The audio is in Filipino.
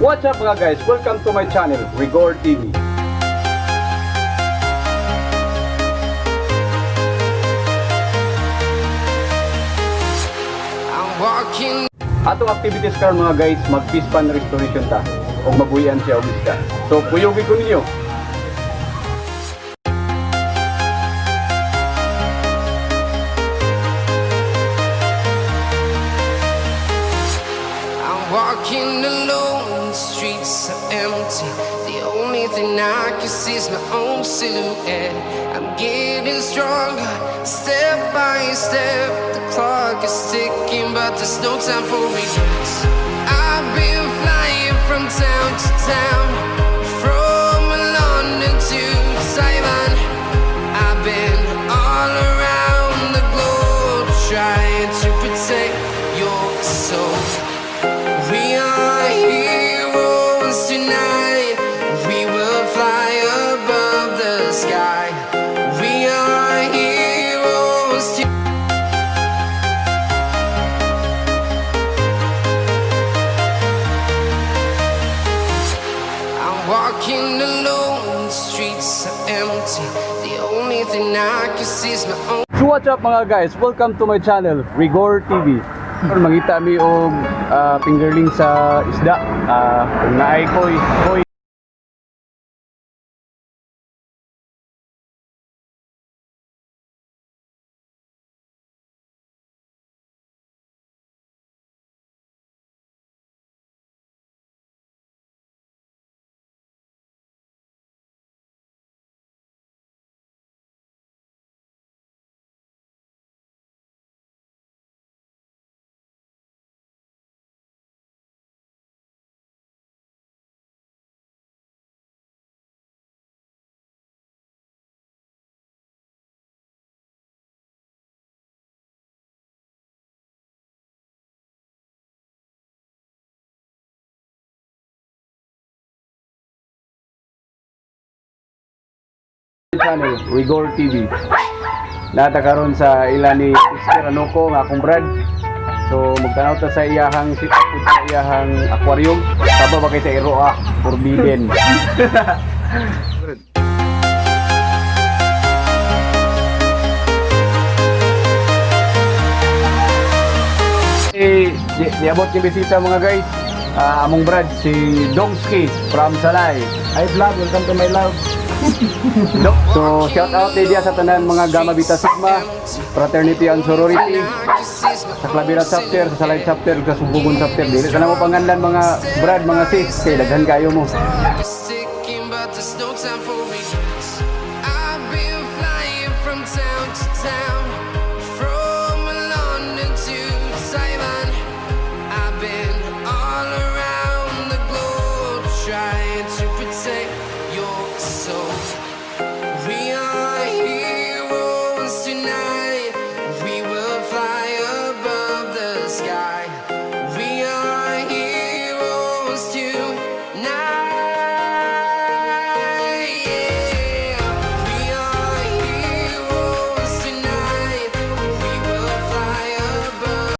What's up mga guys? Welcome to my channel, Rigor TV. Atong activities karon mga guys, mag Fishpond Restoration ta o mabuhian siya og isda. So puyogi ko ninyo. Walking alone, the streets are empty. The only thing I can see is my own silhouette. I'm getting stronger, step by step. The clock is ticking, but there's no time for regrets. I've been flying from town to town, from London to Taiwan. I've been all around the globe, trying to protect your soul. We are heroes tonight. We will fly above the sky. We are heroes tonight. I'm walking alone, the streets are empty. The only thing I can see is my own. So what's up mga guys? Welcome to my channel, Rigor TV. Mangita mi og fingerling sa isda. Kung naay koy. Channel, Rigor TV. Nata karon sa ila ni Mr. Anoko nga akong brad. So magtanaw ta sa iyahang aquarium. Taba ba kay sa Iroa, forbidden. Diabot ni bisita mga guys. Among brad si Dongski from Salay. Hi vlog, welcome to my love. So shout out din dia sa tanan mga Gamma Beta Sigma, Fraternity and Sorority, sa Clavira chapter, sa Salay chapter, sa Subugon chapter. Dili ka na mo panganlan mga brad, mga sis, kay daghan kayo mo. But there's no time for